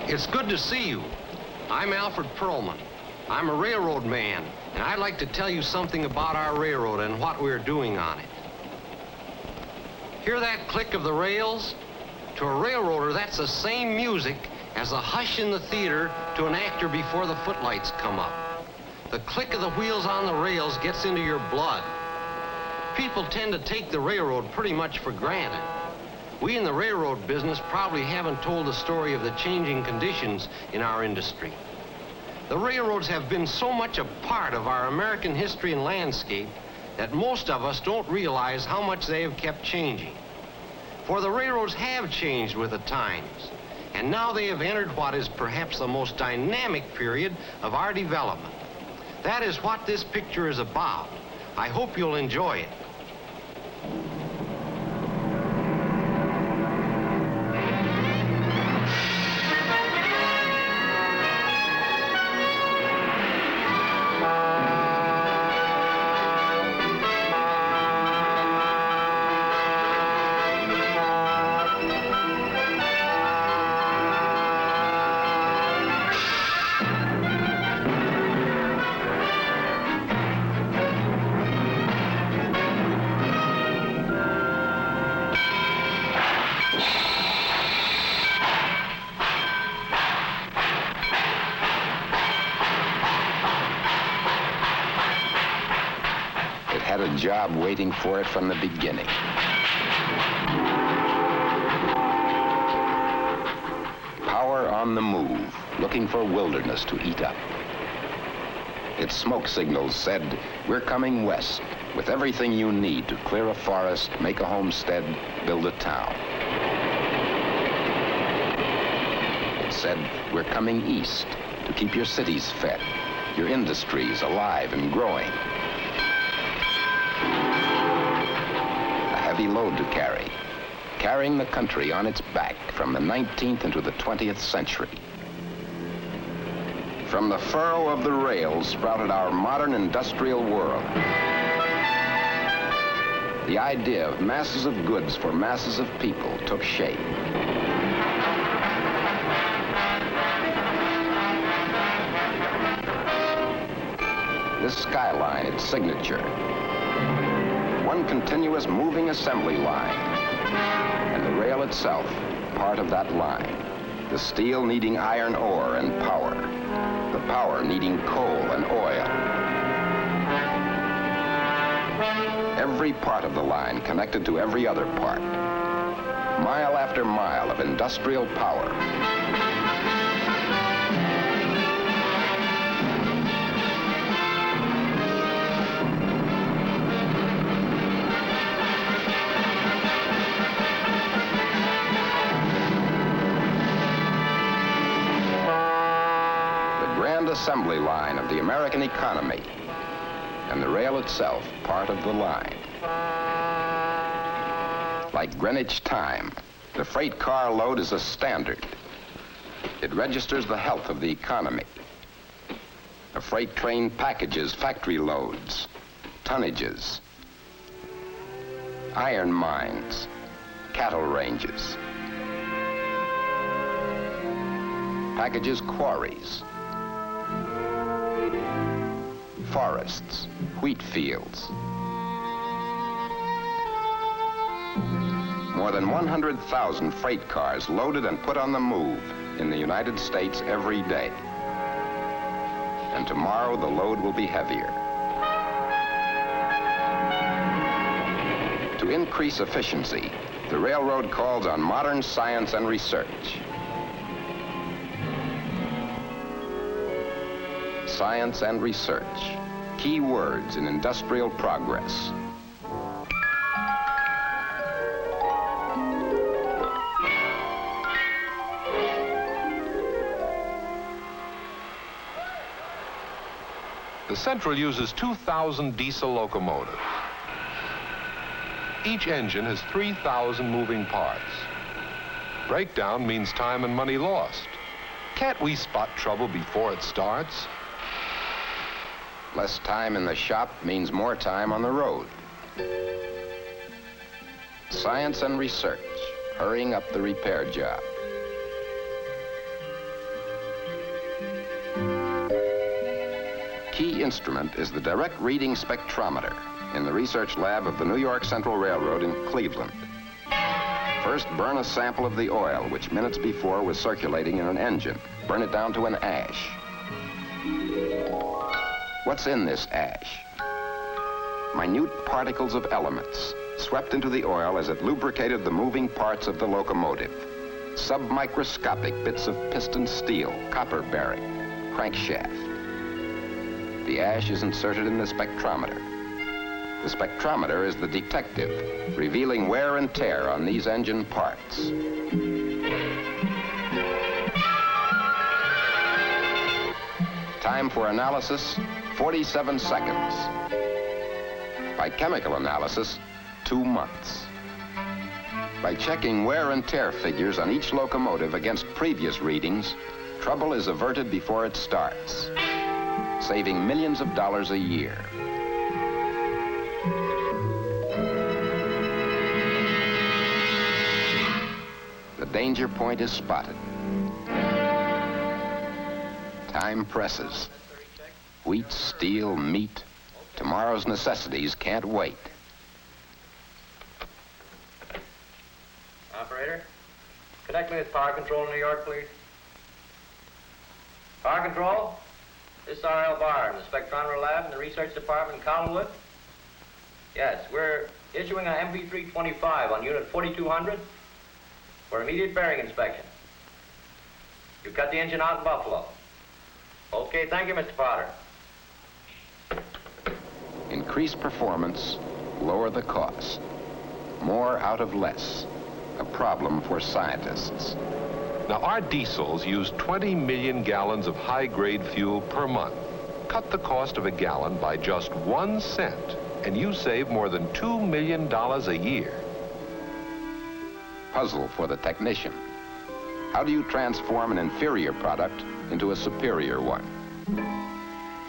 It's good to see you. I'm Alfred Perlman. I'm a railroad man, and I'd like to tell you something about our railroad and what we're doing on it. Hear that click of the rails? To a railroader, that's the same music as a hush in the theater to an actor before the footlights come up. The click of the wheels on the rails gets into your blood. People tend to take the railroad pretty much for granted. We in the railroad business probably haven't told the story of the changing conditions in our industry. The railroads have been so much a part of our American history and landscape that most of us don't realize how much they have kept changing. For the railroads have changed with the times, and now they have entered what is perhaps the most dynamic period of our development. That is what this picture is about. I hope you'll enjoy it. Job waiting for it from the beginning. Power on the move, looking for wilderness to eat up. Its smoke signals said, "We're coming west with everything you need to clear a forest, make a homestead, build a town." It said, "We're coming east to keep your cities fed, your industries alive and growing." Heavy load to carry, carrying the country on its back from the 19th into the 20th century. From the furrow of the rails sprouted our modern industrial world. The idea of masses of goods for masses of people took shape. This skyline, its signature. One continuous moving assembly line, and the rail itself, part of that line. The steel needing iron ore and power, the power needing coal and oil. Every part of the line connected to every other part. Mile after mile of industrial power. Assembly line of the American economy, and the rail itself part of the line. Like Greenwich time, the freight car load is a standard. It registers the health of the economy. A freight train packages factory loads, tonnages, iron mines, cattle ranges, packages quarries, forests, wheat fields. More than 100,000 freight cars loaded and put on the move in the United States every day. And tomorrow the load will be heavier. To increase efficiency, the railroad calls on modern science and research. Science and research, key words in industrial progress. The Central uses 2,000 diesel locomotives. Each engine has 3,000 moving parts. Breakdown means time and money lost. Can't we spot trouble before it starts? Less time in the shop means more time on the road. Science and research, hurrying up the repair job. key instrument is the direct reading spectrometer in the research lab of the New York Central Railroad in Cleveland. First, burn a sample of the oil, which minutes before was circulating in an engine. Burn it down to an ash. What's in this ash? Minute particles of elements swept into the oil as it lubricated the moving parts of the locomotive. Submicroscopic bits of piston steel, copper bearing, crankshaft. The ash is inserted in the spectrometer. The spectrometer is the detective, revealing wear and tear on these engine parts. Time for analysis, 47 seconds. By chemical analysis, 2 months. By checking wear and tear figures on each locomotive against previous readings, trouble is averted before it starts, saving millions of dollars a year. The danger point is spotted. Time presses. Wheat, steel, meat. Tomorrow's necessities can't wait. Operator, connect me with Power Control in New York, please. Power Control, this is R.L. Barr in the Spectrometer Lab in the Research Department in Collinwood. Yes, we're issuing a MP325 on Unit 4200 for immediate bearing inspection. You cut the engine out in Buffalo. Okay, thank you, Mr. Potter. Increase performance, lower the cost. More out of less. A problem for scientists. Now, our diesels use 20 million gallons of high-grade fuel per month. Cut the cost of a gallon by just 1 cent, and you save more than $2 million a year. Puzzle for the technician. How do you transform an inferior product into a superior one?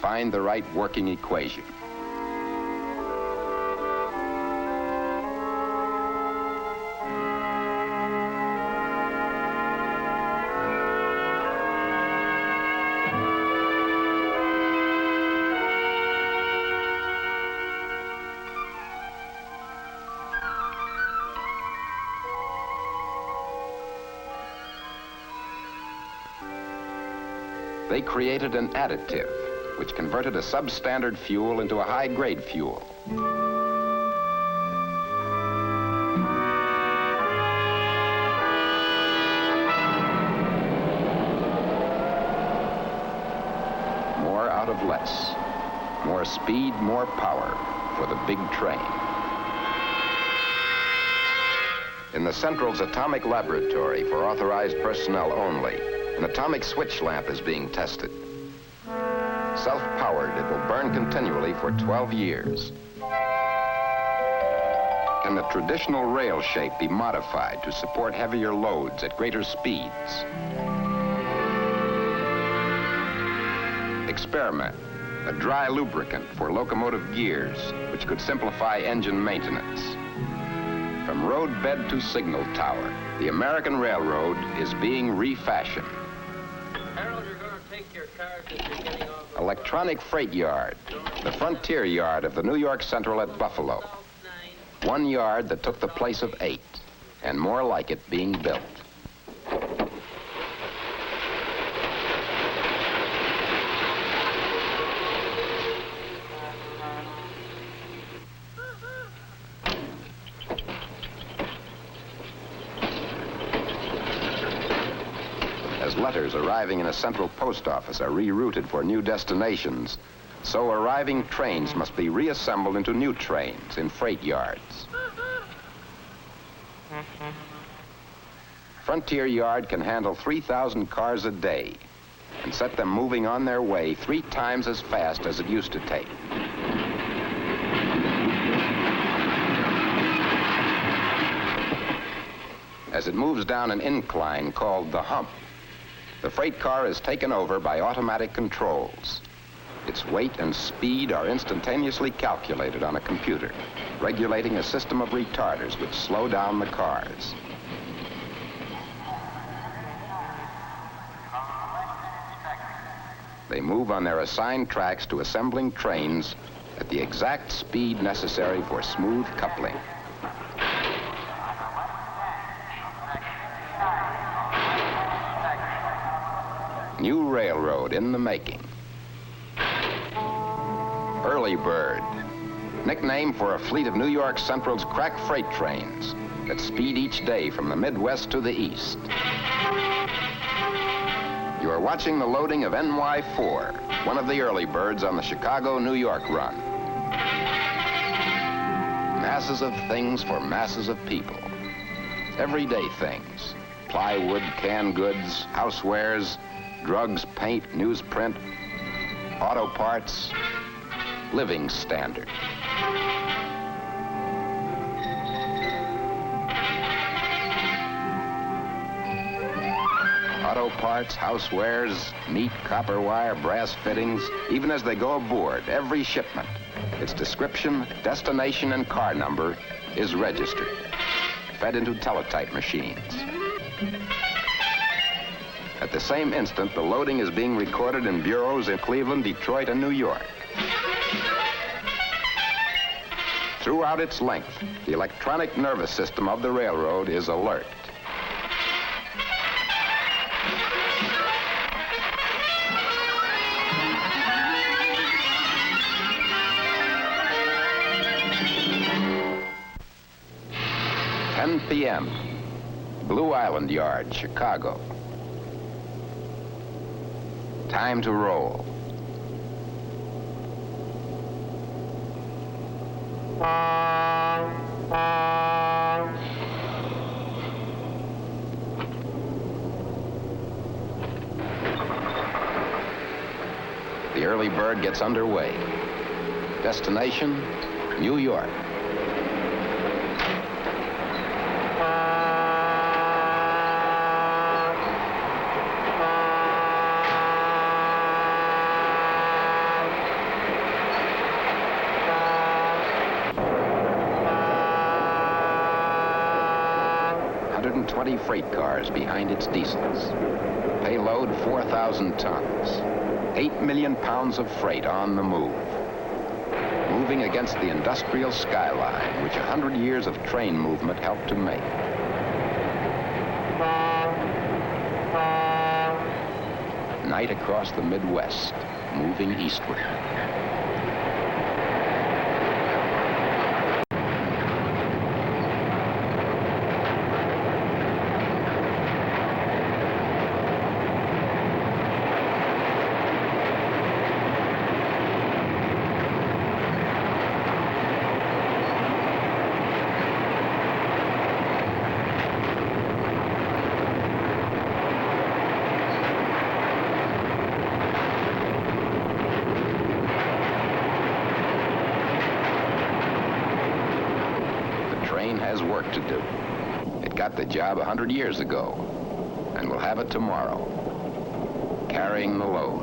Find the right working equation. They created an additive, which converted a substandard fuel into a high-grade fuel. More out of less. More speed, more power for the big train. In the Central's atomic laboratory for authorized personnel only, an atomic switch lamp is being tested. Self-powered, it will burn continually for 12 years. Can the traditional rail shape be modified to support heavier loads at greater speeds? Experiment, a dry lubricant for locomotive gears, which could simplify engine maintenance. From roadbed to signal tower, the American railroad is being refashioned. Harold, you're going to take your cars as you're getting off the Electronic freight yard, the frontier yard of the New York Central at Buffalo. 1 yard that took the place of 8, and more like it being built. Letters arriving in a central post office are rerouted for new destinations, so arriving trains must be reassembled into new trains in freight yards. Frontier Yard can handle 3,000 cars a day and set them moving on their way 3 times as fast as it used to take. As it moves down an incline called the hump, the freight car is taken over by automatic controls. Its weight and speed are instantaneously calculated on a computer, regulating a system of retarders which slow down the cars. They move on their assigned tracks to assembling trains at the exact speed necessary for smooth coupling. New railroad in the making. Early Bird, nickname for a fleet of New York Central's crack freight trains that speed each day from the Midwest to the East. You are watching the loading of NY4, one of the early birds on the Chicago-New York run. Masses of things for masses of people. Everyday things. Plywood, canned goods, housewares, drugs, paint, newsprint, auto parts, living standard. Auto parts, housewares, neat copper wire, brass fittings, even as they go aboard, every shipment, its description, destination, and car number is registered, fed into teletype machines. At the same instant, the loading is being recorded in bureaus in Cleveland, Detroit, and New York. Throughout its length, the electronic nervous system of the railroad is alert. p.m. Blue Island Yard, Chicago. Time to roll. The early bird gets underway. Destination, New York. Freight cars behind its diesels. Payload 4,000 tons. 8 million pounds of freight on the move. Moving against the industrial skyline, which 100 years of train movement helped to make. Night across the Midwest, moving eastward. To do. It got the job 100 years ago, and will have it tomorrow, carrying the load.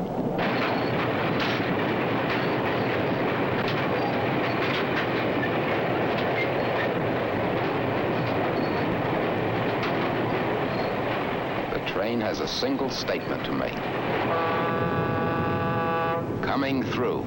The train has a single statement to make. Coming through.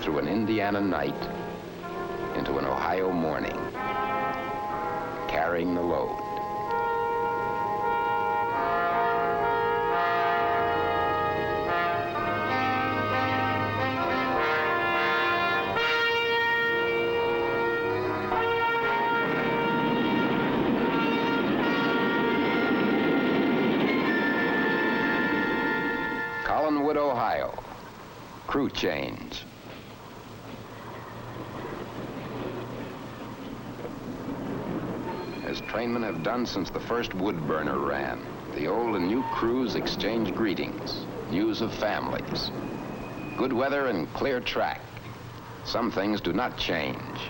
Through an Indiana night into an Ohio morning, carrying the load. Collinwood, Ohio. Crew change. As trainmen have done since the first wood burner ran, the old and new crews exchange greetings, news of families. Good weather and clear track. Some things do not change.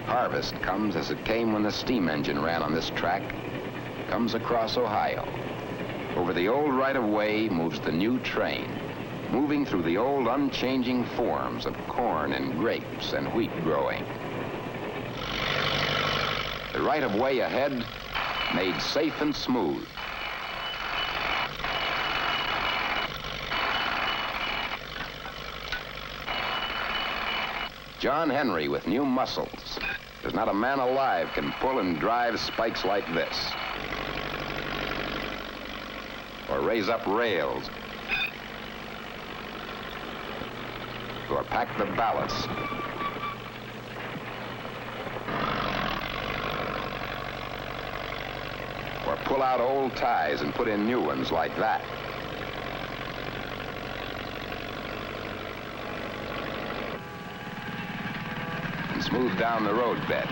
Harvest comes as it came when the steam engine ran on this track, comes across Ohio. Over the old right-of-way moves the new train, moving through the old unchanging forms of corn and grapes and wheat growing. The right-of-way ahead made safe and smooth. John Henry with new muscles. There's not a man alive can pull and drive spikes like this. Or raise up rails. Or pack the ballast. Or pull out old ties and put in new ones like that. Smooth down the road bed,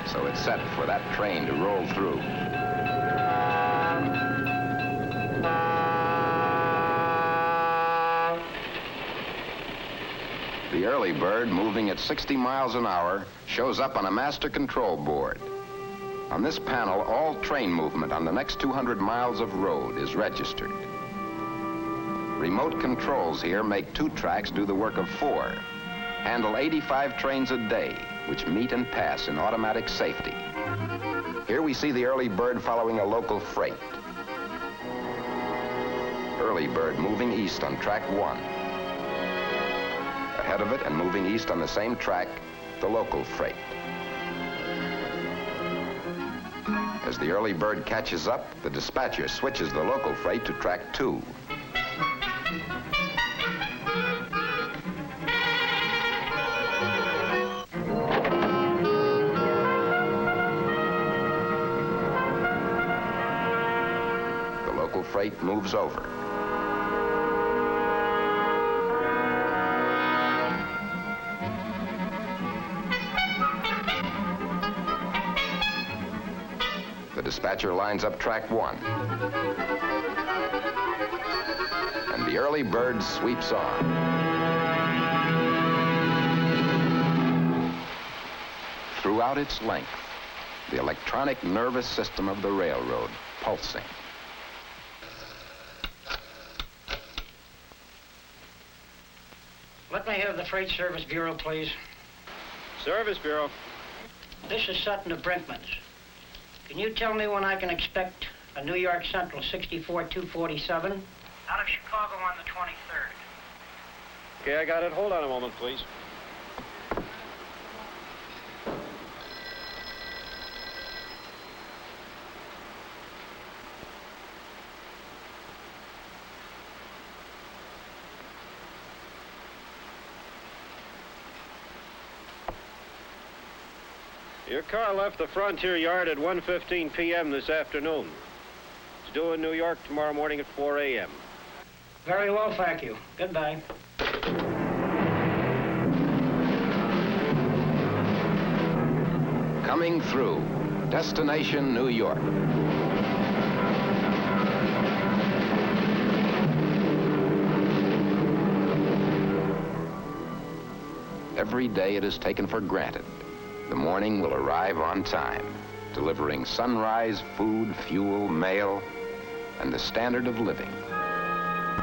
so it's set for that train to roll through. The early bird, moving at 60 miles an hour, shows up on a master control board. On this panel, all train movement on the next 200 miles of road is registered. Remote controls here make 2 tracks do the work of 4. Handle 85 trains a day, which meet and pass in automatic safety. Here we see the early bird following a local freight. Early bird moving east on track 1. Ahead of it and moving east on the same track, the local freight. As the early bird catches up, the dispatcher switches the local freight to track 2. Freight moves over. The dispatcher lines up track 1. And the early bird sweeps on. Throughout its length, the electronic nervous system of the railroad pulsing. Let me have the Freight Service Bureau, please. Service Bureau. This is Sutton of Brinkman's. Can you tell me when I can expect a New York Central 64-247? Out of Chicago on the 23rd. Okay, I got it. Hold on a moment, please. Your car left the Frontier Yard at 1:15 p.m. this afternoon. It's due in New York tomorrow morning at 4 a.m. Very well, thank you. Goodbye. Coming through. Destination, New York. Every day it is taken for granted. The morning will arrive on time, delivering sunrise, food, fuel, mail, and the standard of living.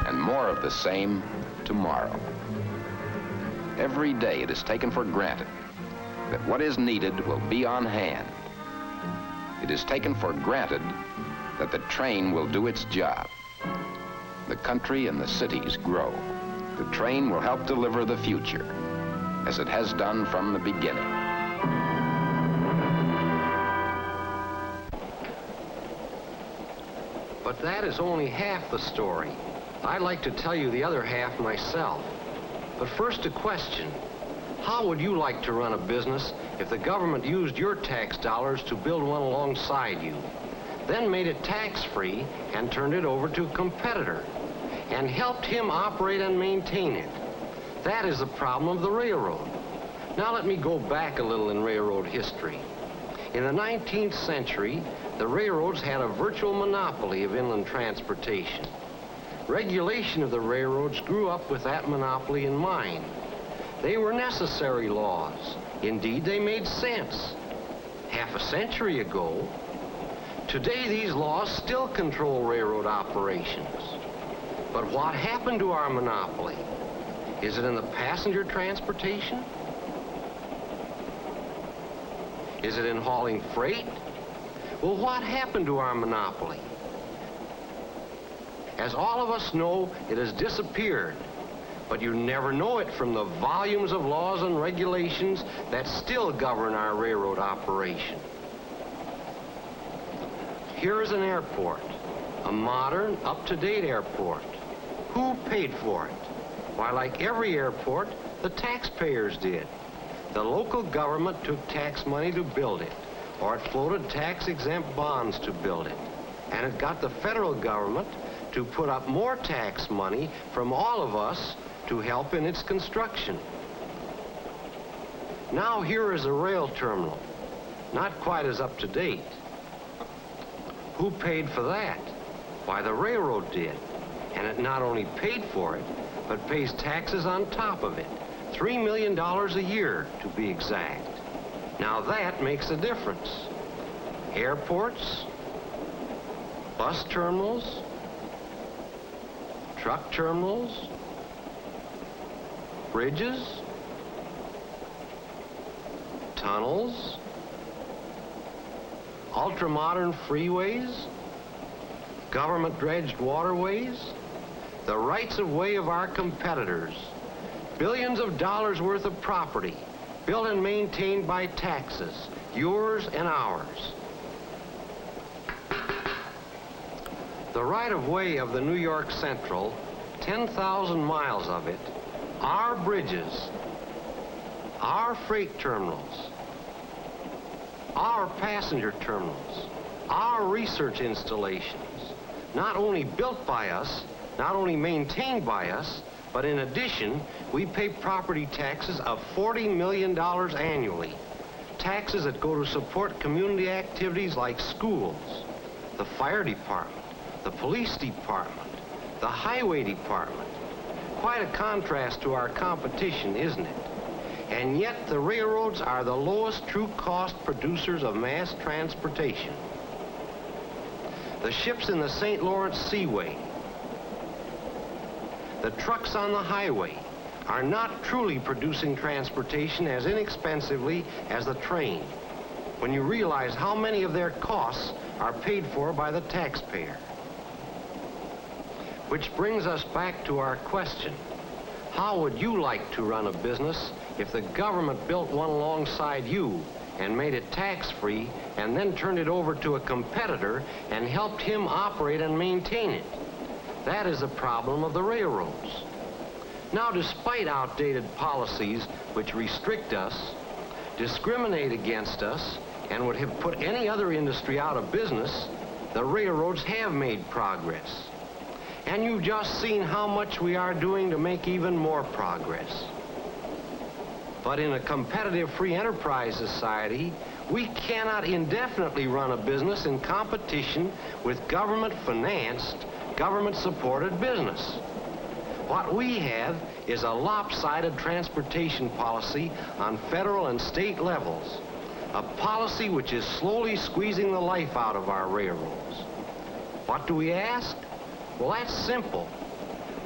And more of the same tomorrow. Every day it is taken for granted that what is needed will be on hand. It is taken for granted that the train will do its job. The country and the cities grow. The train will help deliver the future, as it has done from the beginning. But that is only half the story. I'd like to tell you the other half myself. But first, a question. How would you like to run a business if the government used your tax dollars to build one alongside you, then made it tax-free and turned it over to a competitor, and helped him operate and maintain it? That is the problem of the railroad. Now let me go back a little in railroad history. In the 19th century, the railroads had a virtual monopoly of inland transportation. Regulation of the railroads grew up with that monopoly in mind. They were necessary laws. Indeed, they made sense. Half a century ago, today these laws still control railroad operations. But what happened to our monopoly? Is it in the passenger transportation? Is it in hauling freight? Well, what happened to our monopoly? As all of us know, it has disappeared. But you never know it from the volumes of laws and regulations that still govern our railroad operation. Here is an airport, a modern, up-to-date airport. Who paid for it? Why, like every airport, the taxpayers did. The local government took tax money to build it, or it floated tax-exempt bonds to build it. And it got the federal government to put up more tax money from all of us to help in its construction. Now here is a rail terminal, not quite as up to date. Who paid for that? Why, the railroad did. And it not only paid for it, but pays taxes on top of it. $3 million a year, to be exact. Now that makes a difference. Airports, bus terminals, truck terminals, bridges, tunnels, ultra-modern freeways, government-dredged waterways, the rights-of-way of our competitors, billions of dollars worth of property, built and maintained by taxes, yours and ours. The right-of-way of the New York Central, 10,000 miles of it, our bridges, our freight terminals, our passenger terminals, our research installations, not only built by us, not only maintained by us, but in addition, we pay property taxes of $40 million annually. Taxes that go to support community activities like schools, the fire department, the police department, the highway department. Quite a contrast to our competition, isn't it? And yet the railroads are the lowest true cost producers of mass transportation. The ships in the St. Lawrence Seaway, the trucks on the highway are not truly producing transportation as inexpensively as the train, when you realize how many of their costs are paid for by the taxpayer. Which brings us back to our question. How would you like to run a business if the government built one alongside you and made it tax-free and then turned it over to a competitor and helped him operate and maintain it? That is the problem of the railroads. Now, despite outdated policies which restrict us, discriminate against us, and would have put any other industry out of business, the railroads have made progress. And you've just seen how much we are doing to make even more progress. But in a competitive free enterprise society, we cannot indefinitely run a business in competition with government-financed, government-supported business. What we have is a lopsided transportation policy on federal and state levels, a policy which is slowly squeezing the life out of our railroads. What do we ask? Well, that's simple.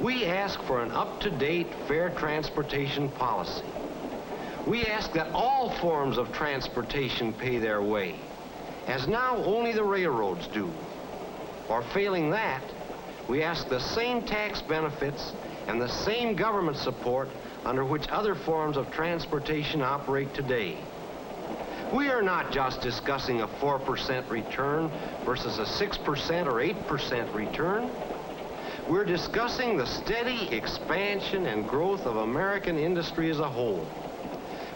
We ask for an up-to-date, fair transportation policy. We ask that all forms of transportation pay their way, as now only the railroads do. Or failing that, we ask the same tax benefits and the same government support under which other forms of transportation operate today. We are not just discussing a 4% return versus a 6% or 8% return. We're discussing the steady expansion and growth of American industry as a whole.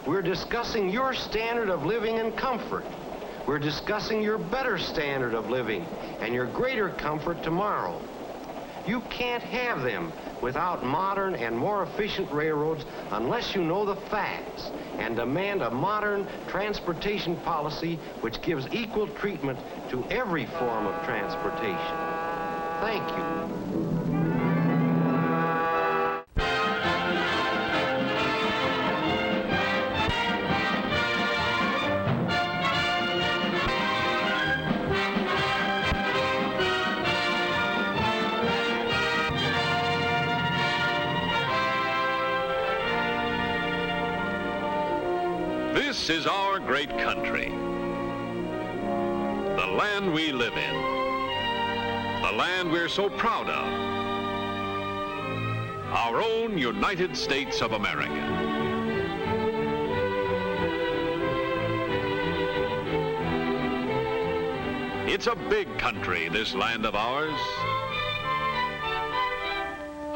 We're discussing your standard of living and comfort. We're discussing your better standard of living and your greater comfort tomorrow. You can't have them without modern and more efficient railroads unless you know the facts and demand a modern transportation policy which gives equal treatment to every form of transportation. Thank you. This is our great country, the land we live in, the land we're so proud of, our own United States of America. It's a big country, this land of ours.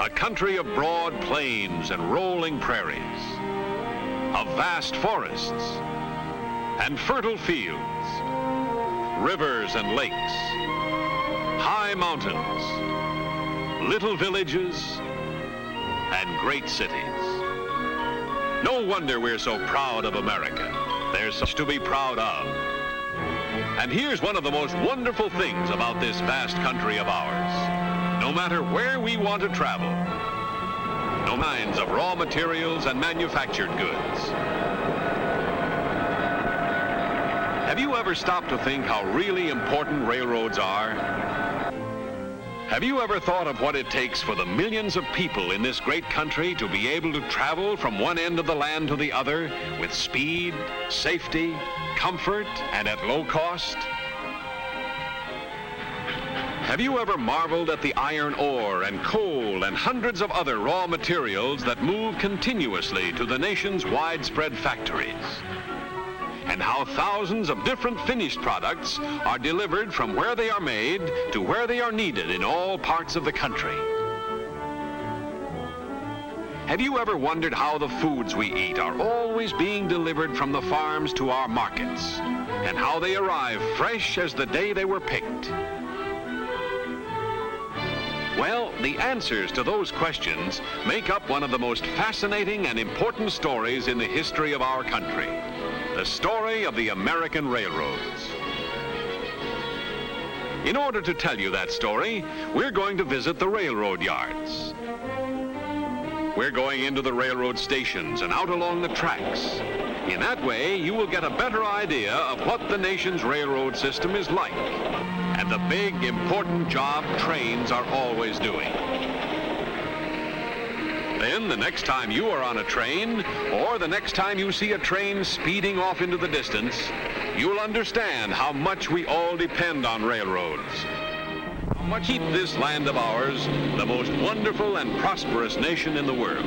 A country of broad plains and rolling prairies, of vast forests and fertile fields, rivers and lakes, high mountains, little villages, and great cities. No wonder we're so proud of America. There's much to be proud of. And here's one of the most wonderful things about this vast country of ours. No matter where we want to travel, no kinds of raw materials and manufactured goods. Have you ever stopped to think how really important railroads are? Have you ever thought of what it takes for the millions of people in this great country to be able to travel from one end of the land to the other with speed, safety, comfort, and at low cost? Have you ever marveled at the iron ore and coal and hundreds of other raw materials that move continuously to the nation's widespread factories? And how thousands of different finished products are delivered from where they are made to where they are needed in all parts of the country? Have you ever wondered how the foods we eat are always being delivered from the farms to our markets, and how they arrive fresh as the day they were picked? Well, the answers to those questions make up one of the most fascinating and important stories in the history of our country, the story of the American railroads. In order to tell you that story, we're going to visit the railroad yards. We're going into the railroad stations and out along the tracks. In that way, you will get a better idea of what the nation's railroad system is like, and the big, important job trains are always doing. Then, the next time you are on a train, or the next time you see a train speeding off into the distance, you'll understand how much we all depend on railroads. How much keep this land of ours the most wonderful and prosperous nation in the world.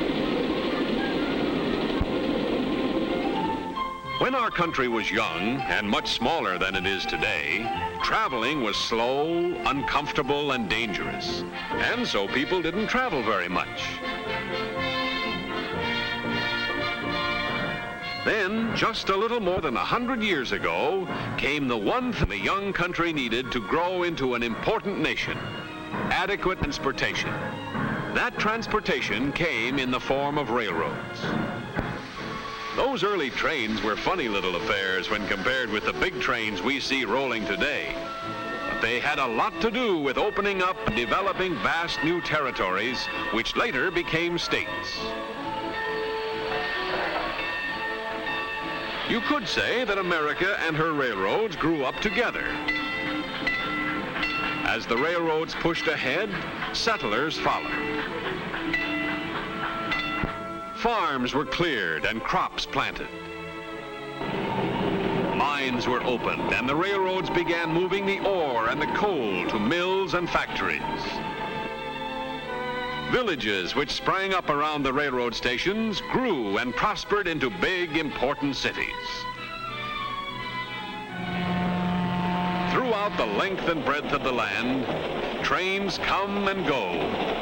When our country was young and much smaller than it is today, traveling was slow, uncomfortable, and dangerous. And so people didn't travel very much. Then, just a little more than 100 years ago, came the one thing the young country needed to grow into an important nation: adequate transportation. That transportation came in the form of railroads. Those early trains were funny little affairs when compared with the big trains we see rolling today. But they had a lot to do with opening up and developing vast new territories, which later became states. You could say that America and her railroads grew up together. As the railroads pushed ahead, settlers followed. Farms were cleared and crops planted. Mines mines were opened and the railroads began moving the ore and the coal to mills and factories. Villages which sprang up around the railroad stations grew and prospered into big, important cities. Throughout the length and breadth of the land, trains come and go,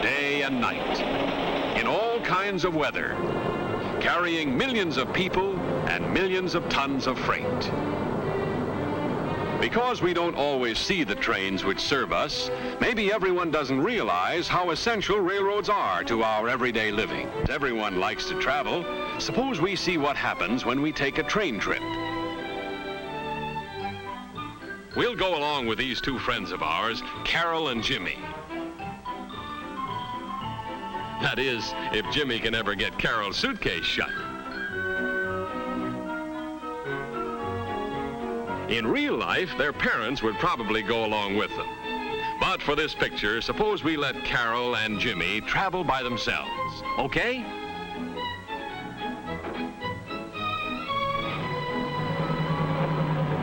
day and night, in all kinds of weather, carrying millions of people and millions of tons of freight. Because we don't always see the trains which serve us, maybe everyone doesn't realize how essential railroads are to our everyday living. Everyone likes to travel. Suppose we see what happens when we take a train trip. We'll go along with these two friends of ours, Carol and Jimmy. That is, if Jimmy can ever get Carol's suitcase shut. In real life, their parents would probably go along with them. But for this picture, suppose we let Carol and Jimmy travel by themselves, okay?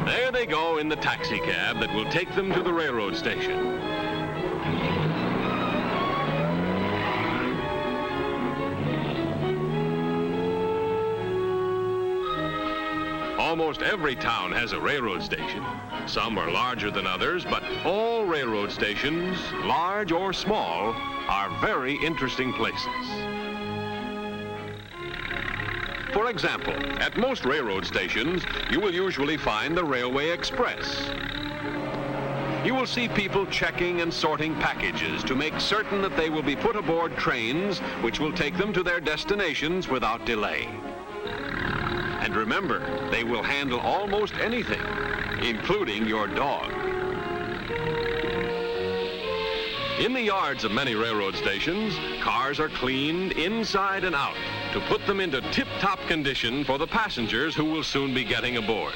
There they go in the taxi cab that will take them to the railroad station. Almost every town has a railroad station. Some are larger than others, but all railroad stations, large or small, are very interesting places. For example, at most railroad stations, you will usually find the Railway Express. You will see people checking and sorting packages to make certain that they will be put aboard trains which will take them to their destinations without delay. And remember, they will handle almost anything, including your dog. In the yards of many railroad stations, cars are cleaned inside and out to put them into tip-top condition for the passengers who will soon be getting aboard.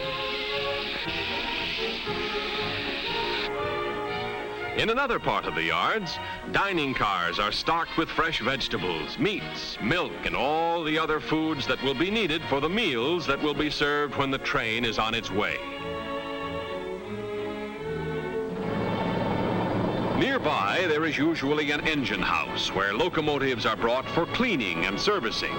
In another part of the yards, dining cars are stocked with fresh vegetables, meats, milk, and all the other foods that will be needed for the meals that will be served when the train is on its way. Nearby, there is usually an engine house where locomotives are brought for cleaning and servicing.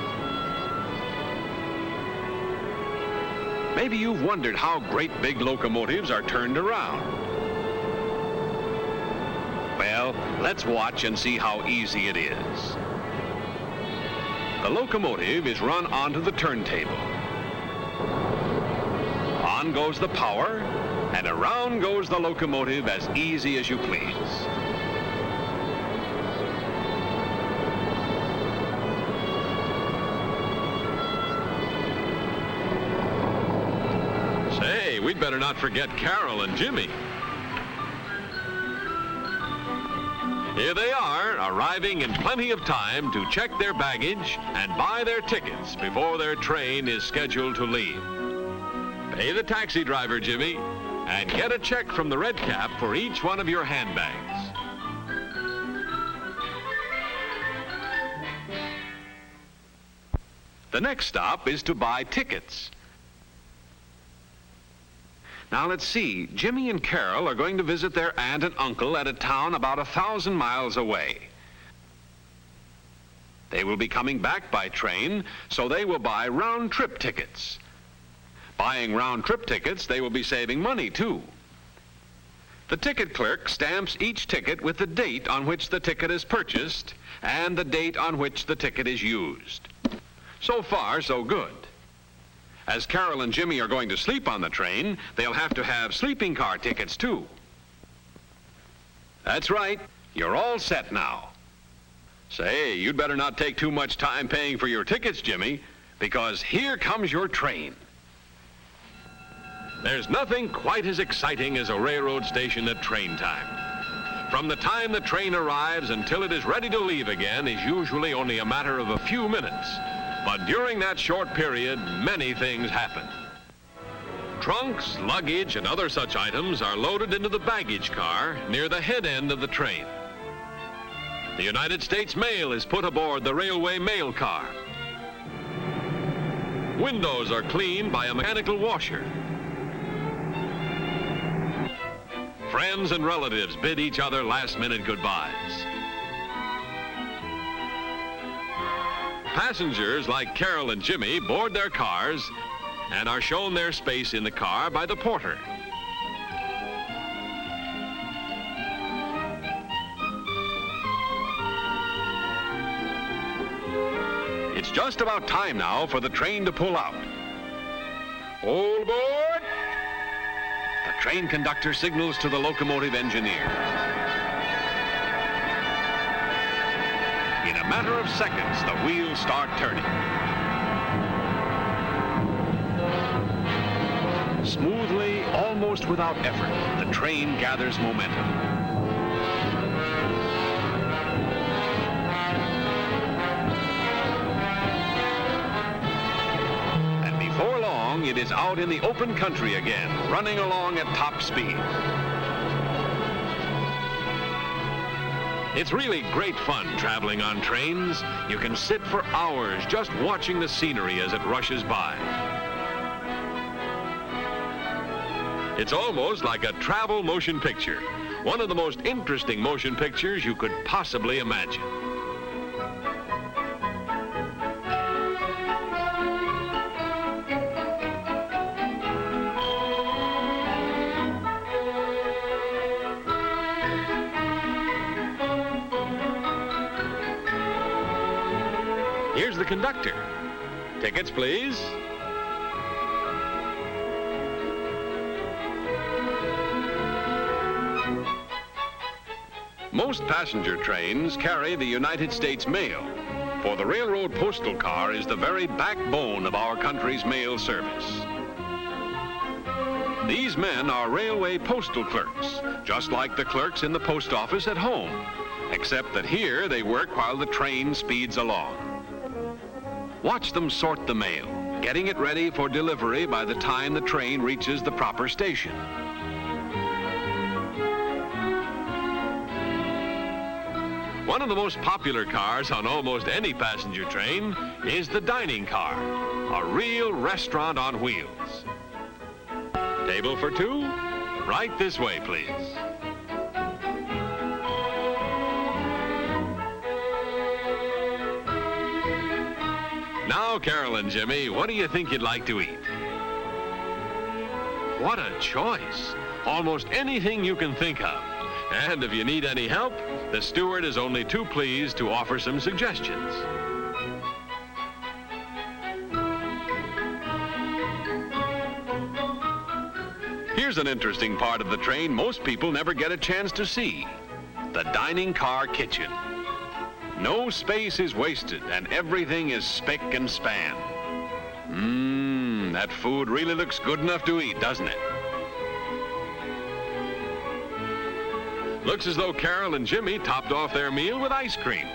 Maybe you've wondered how great big locomotives are turned around. Well, let's watch and see how easy it is. The locomotive is run onto the turntable. On goes the power, and around goes the locomotive as easy as you please. Say, we'd better not forget Carol and Jimmy. Here they are, arriving in plenty of time to check their baggage and buy their tickets before their train is scheduled to leave. Pay the taxi driver, Jimmy, and get a check from the red cap for each one of your handbags. The next stop is to buy tickets. Now let's see, Jimmy and Carol are going to visit their aunt and uncle at a town about 1,000 miles away. They will be coming back by train, so they will buy round-trip tickets. Buying round-trip tickets, they will be saving money too. The ticket clerk stamps each ticket with the date on which the ticket is purchased and the date on which the ticket is used. So far, so good. As Carol and Jimmy are going to sleep on the train, they'll have to have sleeping car tickets too. That's right, you're all set now. Say, you'd better not take too much time paying for your tickets, Jimmy, because here comes your train. There's nothing quite as exciting as a railroad station at train time. From the time the train arrives until it is ready to leave again is usually only a matter of a few minutes. But during that short period, many things happen. Trunks, luggage, and other such items are loaded into the baggage car near the head end of the train. The United States mail is put aboard the railway mail car. Windows are cleaned by a mechanical washer. Friends and relatives bid each other last-minute goodbyes. Passengers like Carol and Jimmy board their cars and are shown their space in the car by the porter. It's just about time now for the train to pull out. All aboard! The train conductor signals to the locomotive engineer. In a matter of seconds, the wheels start turning. Smoothly, almost without effort, the train gathers momentum. And before long, it is out in the open country again, running along at top speed. It's really great fun traveling on trains. You can sit for hours just watching the scenery as it rushes by. It's almost like a travel motion picture, one of the most interesting motion pictures you could possibly imagine. Here's the conductor. Tickets, please. Most passenger trains carry the United States mail, for the railroad postal car is the very backbone of our country's mail service. These men are railway postal clerks, just like the clerks in the post office at home, except that here they work while the train speeds along. Watch them sort the mail, getting it ready for delivery by the time the train reaches the proper station. One of the most popular cars on almost any passenger train is the dining car, a real restaurant on wheels. Table for two? Right this way, please. Now, Carol and Jimmy, what do you think you'd like to eat? What a choice. Almost anything you can think of. And if you need any help, the steward is only too pleased to offer some suggestions. Here's an interesting part of the train most people never get a chance to see: the dining car kitchen. No space is wasted, and everything is spick and span. That food really looks good enough to eat, doesn't it? Looks as though Carol and Jimmy topped off their meal with ice cream.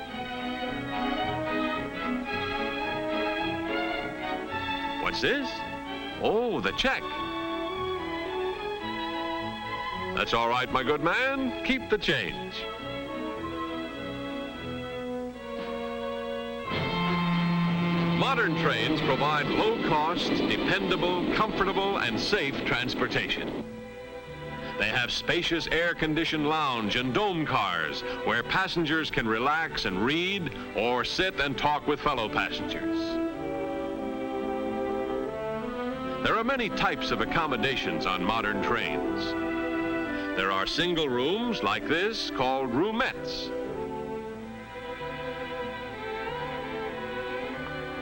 What's this? Oh, the check. That's all right, my good man. Keep the change. Modern trains provide low-cost, dependable, comfortable, and safe transportation. They have spacious air-conditioned lounge and dome cars where passengers can relax and read or sit and talk with fellow passengers. There are many types of accommodations on modern trains. There are single rooms like this called roomettes.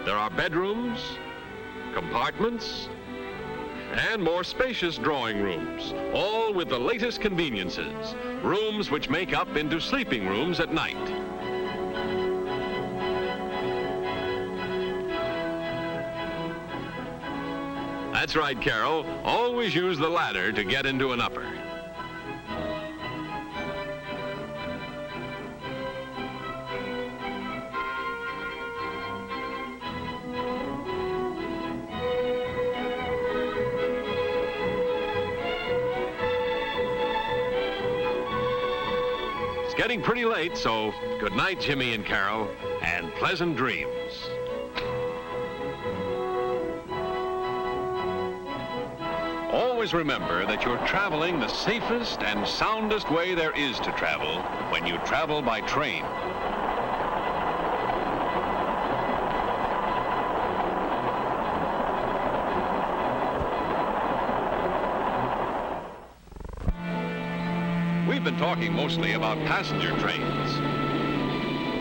There are bedrooms, compartments, and more spacious drawing rooms, all with the latest conveniences, rooms which make up into sleeping rooms at night. That's right, Carol. Always use the ladder to get into an upper. It's getting pretty late, so good night, Jimmy and Carol, and pleasant dreams. Always always remember that you're traveling the safest and soundest way there is to travel when you travel by train. We've been talking mostly about passenger trains.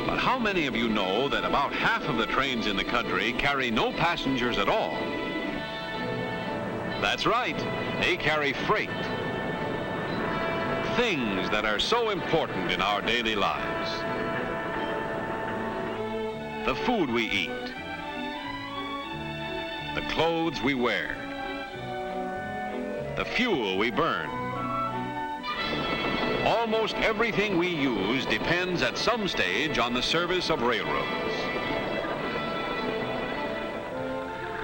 But how many of you know that about half of the trains in the country carry no passengers at all? That's right, they carry freight. Things that are so important in our daily lives. The food we eat. The clothes we wear. The fuel we burn. Almost everything we use depends at some stage on the service of railroads.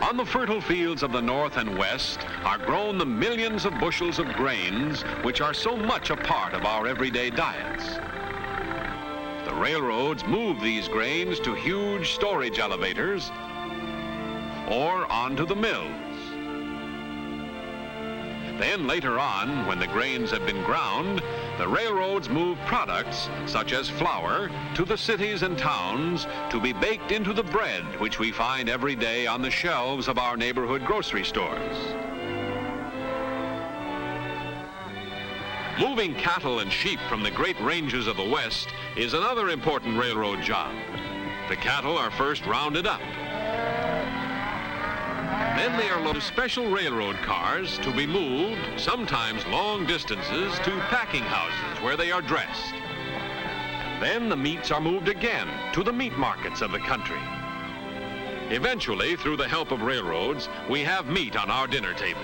On the fertile fields of the North and West are grown the millions of bushels of grains which are so much a part of our everyday diets. The railroads move these grains to huge storage elevators or onto the mills. Then later on, when the grains have been ground, the railroads move products, such as flour, to the cities and towns to be baked into the bread which we find every day on the shelves of our neighborhood grocery stores. Moving cattle and sheep from the great ranges of the West is another important railroad job. The cattle are first rounded up. Then they are loaded to special railroad cars to be moved, sometimes long distances, to packing houses where they are dressed. Then the meats are moved again to the meat markets of the country. Eventually, through the help of railroads, we have meat on our dinner tables.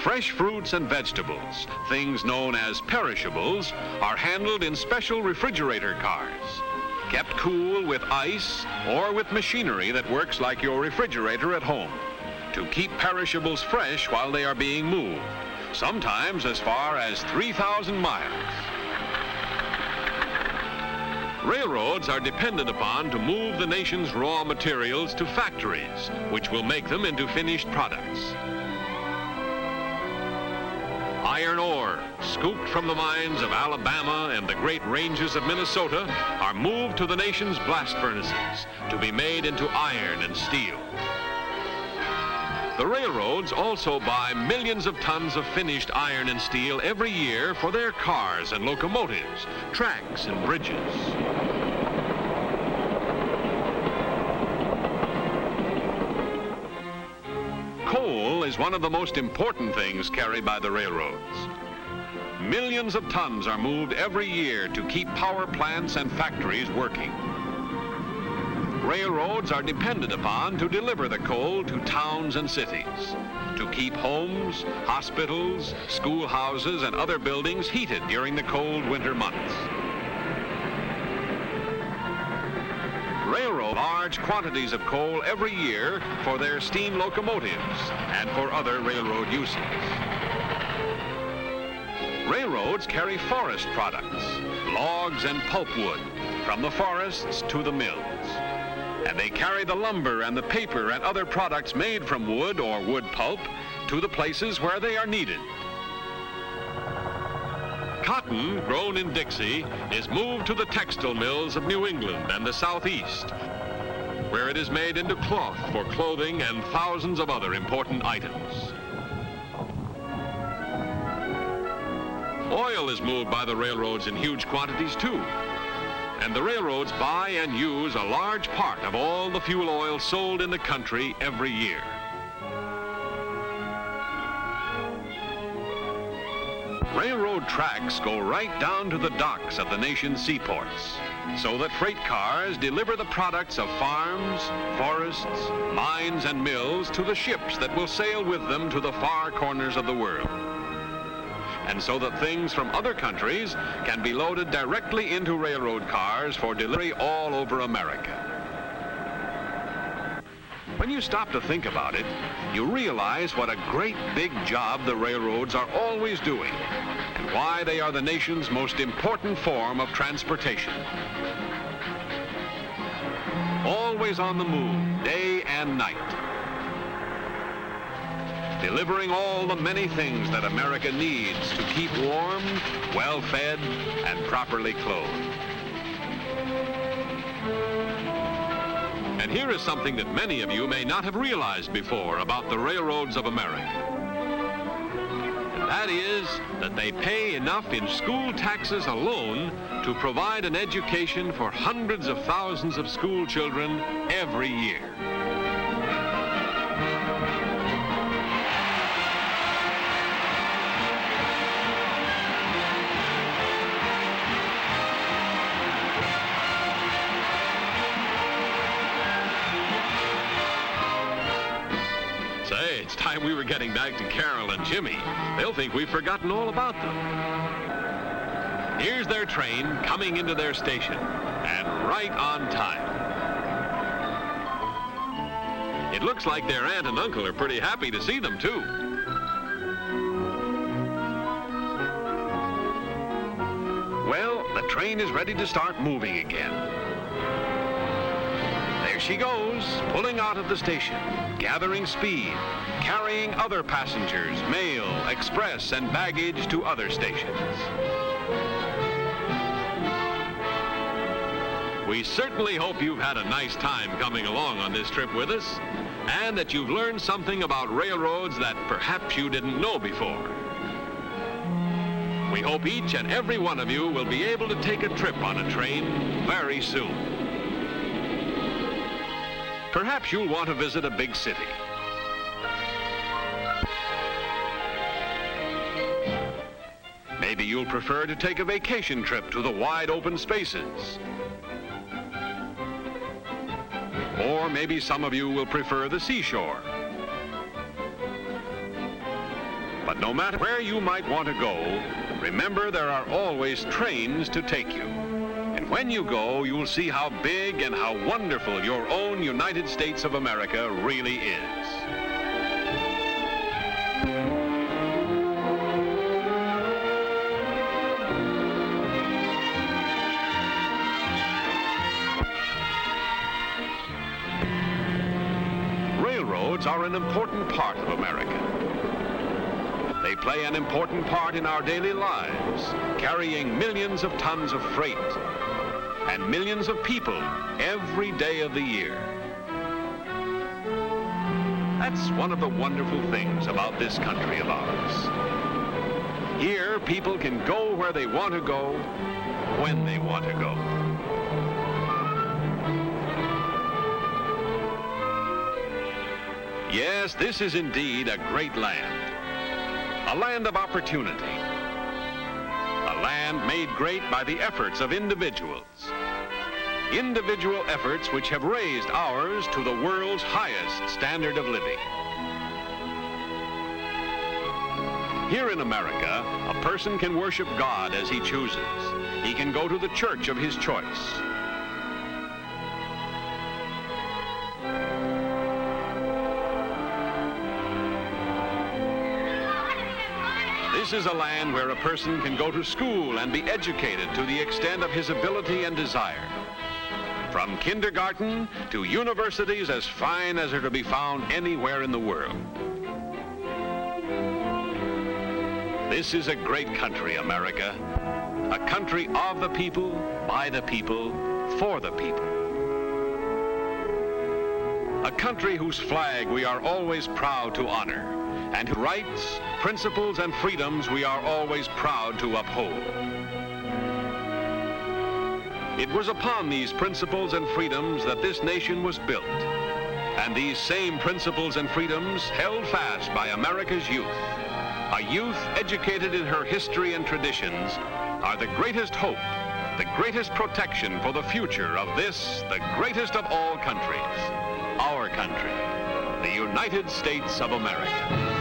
Fresh fruits and vegetables, things known as perishables, are handled in special refrigerator cars, kept cool with ice or with machinery that works like your refrigerator at home, to keep perishables fresh while they are being moved, sometimes as far as 3,000 miles. Railroads are depended upon to move the nation's raw materials to factories, which will make them into finished products. Iron ore, scooped from the mines of Alabama and the great ranges of Minnesota, are moved to the nation's blast furnaces to be made into iron and steel. The railroads also buy millions of tons of finished iron and steel every year for their cars and locomotives, tracks and bridges. Coal is one of the most important things carried by the railroads. Millions of tons are moved every year to keep power plants and factories working. Railroads are depended upon to deliver the coal to towns and cities, to keep homes, hospitals, schoolhouses, and other buildings heated during the cold winter months. Railroad large quantities of coal every year for their steam locomotives and for other railroad uses. Railroads carry forest products, logs and pulpwood, from the forests to the mills. And they carry the lumber and the paper and other products made from wood or wood pulp to the places where they are needed. Cotton, grown in Dixie, is moved to the textile mills of New England and the Southeast, where it is made into cloth for clothing and thousands of other important items. Oil is moved by the railroads in huge quantities too, and the railroads buy and use a large part of all the fuel oil sold in the country every year. Railroad tracks go right down to the docks of the nation's seaports, so that freight cars deliver the products of farms, forests, mines, and mills to the ships that will sail with them to the far corners of the world. And so that things from other countries can be loaded directly into railroad cars for delivery all over America. When you stop to think about it, you realize what a great big job the railroads are always doing, and why they are the nation's most important form of transportation. Always on the move, day and night. delivering all the many things that America needs to keep warm, well-fed, and properly clothed. And here is something that many of you may not have realized before about the railroads of America. And that is that they pay enough in school taxes alone to provide an education for hundreds of thousands of school children every year. It's time we were getting back to Carol and Jimmy. They'll think we've forgotten all about them. Here's their train coming into their station, and right on time. It looks like their aunt and uncle are pretty happy to see them, too. Well, the train is ready to start moving again. There she goes, pulling out of the station, gathering speed, carrying other passengers, mail, express, and baggage to other stations. We certainly hope you've had a nice time coming along on this trip with us, and that you've learned something about railroads that perhaps you didn't know before. We hope each and every one of you will be able to take a trip on a train very soon. Perhaps you'll want to visit a big city. Maybe you'll prefer to take a vacation trip to the wide open spaces. Or maybe some of you will prefer the seashore. But no matter where you might want to go, remember there are always trains to take you. And when you go, you'll see how big and how wonderful your own United States of America really is. Railroads are an important part of America. They play an important part in our daily lives, carrying millions of tons of freight and millions of people every day of the year. That's one of the wonderful things about this country of ours. Here, people can go where they want to go, when they want to go. Yes, this is indeed a great land. A land of opportunity. A land made great by the efforts of individuals. Individual efforts which have raised ours to the world's highest standard of living. Here in America, a person can worship God as he chooses. He can go to the church of his choice. This is a land where a person can go to school and be educated to the extent of his ability and desire. From kindergarten to universities as fine as are to be found anywhere in the world. This is a great country, America. A country of the people, by the people, for the people. A country whose flag we are always proud to honor, and whose rights, principles, and freedoms we are always proud to uphold. It was upon these principles and freedoms that this nation was built, and these same principles and freedoms held fast by America's youth. A youth educated in her history and traditions are the greatest hope, the greatest protection for the future of this, the greatest of all countries, our country, the United States of America.